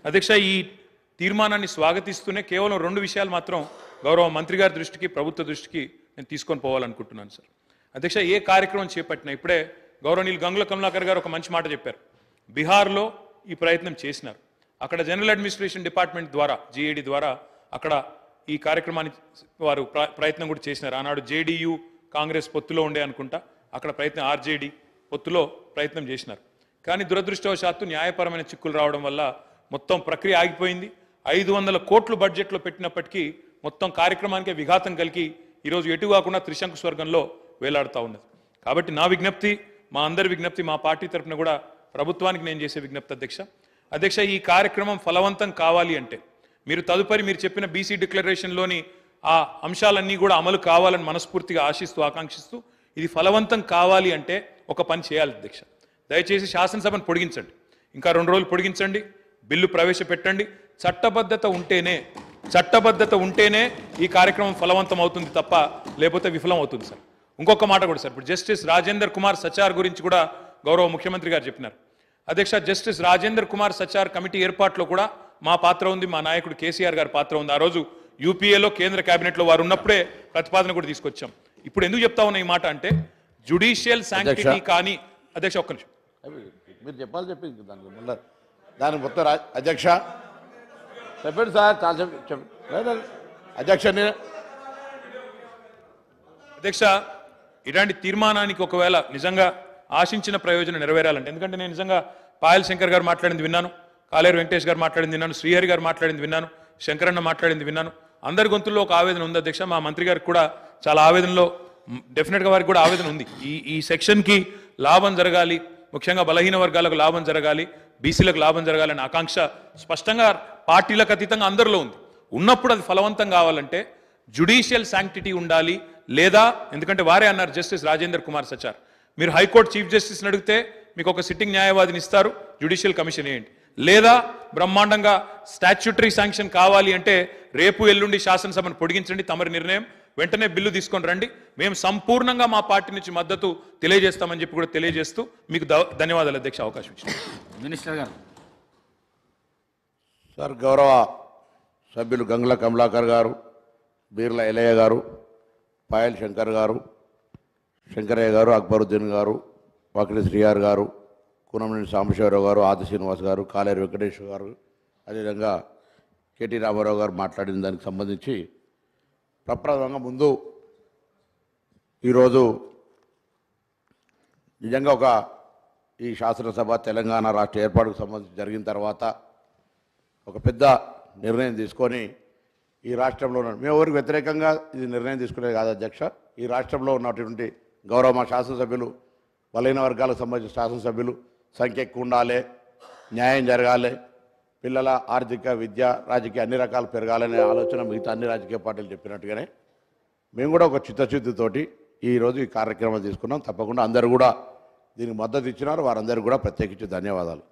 అధ్యక్ష, ఈ తీర్మానాన్ని స్వాగతిస్తూనే కేవలం 2 విషయాలు మాత్రం గౌరవ మంత్రి గారి దృష్టికి, ప్రభుత్వ దృష్టికి నేను తీసుకొని పోవాలనుకుంటున్నాను సార్. అధ్యక్ష, ఏ కార్యక్రమం చేపట్టినా ఇప్పుడే గౌరవనీయులు గంగుల కమలాకర్ గారు ఒక మంచి మాట చెప్పారు. బీహార్లో ఈ ప్రయత్నం చేసినారు. అక్కడ జనరల్ అడ్మినిస్ట్రేషన్ డిపార్ట్మెంట్ ద్వారా, జీఏడీ ద్వారా అక్కడ ఈ కార్యక్రమాన్ని వారు ప్రయత్నం కూడా చేసినారు. ఆనాడు జేడీయూ కాంగ్రెస్ పొత్తులో ఉండే అనుకుంటా, అక్కడ ప్రయత్నం ఆర్జేడీ పొత్తులో ప్రయత్నం చేసినారు. కానీ దురదృష్టవశాత్తు న్యాయపరమైన చిక్కులు రావడం వల్ల మొత్తం ప్రక్రియ ఆగిపోయింది. 500 కోట్లు బడ్జెట్లో పెట్టినప్పటికీ మొత్తం కార్యక్రమానికే విఘాతం కలిగి ఈరోజు ఎటు కాకుండా త్రిశంకు స్వర్గంలో వేలాడుతూ ఉన్నది. కాబట్టి నా విజ్ఞప్తి, మా అందరి విజ్ఞప్తి, మా పార్టీ తరఫున కూడా ప్రభుత్వానికి నేను చేసే విజ్ఞప్తి అధ్యక్ష, ఈ కార్యక్రమం ఫలవంతం కావాలి అంటే మీరు తదుపరి మీరు చెప్పిన బీసీ డిక్లరేషన్లోని ఆ అంశాలన్నీ కూడా అమలు కావాలని మనస్ఫూర్తిగా ఆశిస్తూ, ఆకాంక్షిస్తూ ఇది ఫలవంతం కావాలి అంటే ఒక పని చేయాలి అధ్యక్ష. దయచేసి శాసనసభను పొడిగించండి, ఇంకా 2 రోజులు పొడిగించండి, బిల్లు ప్రవేశపెట్టండి. చట్టబద్ధత ఉంటేనే ఈ కార్యక్రమం ఫలవంతం అవుతుంది తప్ప లేకపోతే విఫలం అవుతుంది సార్. ఇంకొక మాట కూడా సార్, ఇప్పుడు జస్టిస్ రాజేందర్ కుమార్ సచార్ గురించి కూడా గౌరవ ముఖ్యమంత్రి గారు చెప్పినారు. అధ్యక్ష, జస్టిస్ రాజేందర్ కుమార్ సచార్ కమిటీ ఏర్పాట్లో కూడా మా పాత్ర ఉంది, మా నాయకుడు కేసీఆర్ గారి పాత్ర ఉంది. ఆ రోజు యూపీఏలో కేంద్ర కేబినెట్లో వారు ఉన్నప్పుడే ప్రతిపాదన కూడా తీసుకొచ్చాం. ఇప్పుడు ఎందుకు చెప్తా ఉన్నా ఈ మాట అంటే జ్యుడిషియల్ శాంక్టిటీ కానీ అధ్యక్ష ఒక్క నిమిషం మీరు చెప్పాలి చెప్పింది దాని మొత్తం అధ్యక్ష చెప్పండి సార్. చాలా అధ్యక్ష, ఇలాంటి తీర్మానానికి ఒకవేళ నిజంగా ఆశించిన ప్రయోజనం నెరవేరాలంటే, ఎందుకంటే నేను నిజంగా పాయల్ శంకర్ గారు మాట్లాడింది విన్నాను, కాలేరు వెంకటేష్ గారు మాట్లాడింది విన్నాను, శ్రీహరి గారు మాట్లాడింది విన్నాను, శంకరన్న మాట్లాడింది విన్నాను. అందరి గొంతుల్లో ఒక ఆవేదన ఉంది అధ్యక్ష. మా మంత్రి గారికి కూడా చాలా ఆవేదనలో, డెఫినెట్గా వారికి కూడా ఆవేదన ఉంది. ఈ సెక్షన్కి లాభం జరగాలి, ముఖ్యంగా బలహీన వర్గాలకు లాభం జరగాలి, బీసీలకు లాభం జరగాలనే ఆకాంక్ష స్పష్టంగా పార్టీలకు అతీతంగా అందరిలో ఉంది. ఉన్నప్పుడు అది ఫలవంతం కావాలంటే జ్యుడిషియల్ శాంక్టిటీ ఉండాలి. లేదా, ఎందుకంటే వారే అన్నారు జస్టిస్ రాజేందర్ కుమార్ సచార్, మీరు హైకోర్టు చీఫ్ జస్టిస్ని అడిగితే మీకు ఒక సిట్టింగ్ న్యాయవాదిని ఇస్తారు, జ్యుడిషియల్ కమిషన్ ఏంటి. లేదా బ్రహ్మాండంగా స్టాచ్యూటరీ శాంక్షన్ కావాలి అంటే రేపు ఎల్లుండి శాసనసభను పొడిగించండి, తమరి నిర్ణయం, వెంటనే బిల్లు తీసుకొని రండి. మేము సంపూర్ణంగా మా పార్టీ నుంచి మద్దతు తెలియజేస్తామని చెప్పి కూడా తెలియజేస్తూ మీకు ధన్యవాదాలు అధ్యక్ష, అవకాశం ఇచ్చారు. మినిస్టర్ గారు. సార్, గౌరవ సభ్యులు గంగుల కమలాకర్ గారు, బీర్ల ఎలయ్య గారు, పాయల్ శంకర్ గారు, శంకరయ్య గారు, అక్బరుద్దీన్ గారు, వాకిలి శ్రీహార్ గారు, కూనంనేని సాంబశివరావు గారు, ఆది శ్రీనివాస్ గారు, కాలేరు వెంకటేశ్వర గారు, అదేవిధంగా కేటీ రామారావు గారు మాట్లాడిన దానికి సంబంధించి ప్రప్రథమంగా ముందు ఈరోజు నిజంగా ఈ శాసనసభ తెలంగాణ రాష్ట్ర ఏర్పాటుకు సంబంధించి జరిగిన తర్వాత ఒక పెద్ద నిర్ణయం తీసుకొని ఈ రాష్ట్రంలో మేము ఎవరికి వ్యతిరేకంగా ఇది నిర్ణయం తీసుకునేది కాదు అధ్యక్ష. ఈ రాష్ట్రంలో ఉన్నటువంటి గౌరవ మా శాసనసభ్యులు, బలహీన వర్గాలకు సంబంధించిన శాసనసభ్యులు సంఖ్య ఎక్కువ ఉండాలి, న్యాయం జరగాలి, పిల్లల ఆర్థిక, విద్య, రాజకీయ అన్ని రకాలు పెరగాలనే ఆలోచన మిగతా అన్ని రాజకీయ పార్టీలు చెప్పినట్టుగానే మేము కూడా ఒక చిత్తశుద్ధితోటి ఈరోజు ఈ కార్యక్రమం తీసుకున్నాం. తప్పకుండా అందరూ కూడా దీనికి మద్దతు ఇచ్చినారు, వారందరూ కూడా ప్రత్యేకించి ధన్యవాదాలు.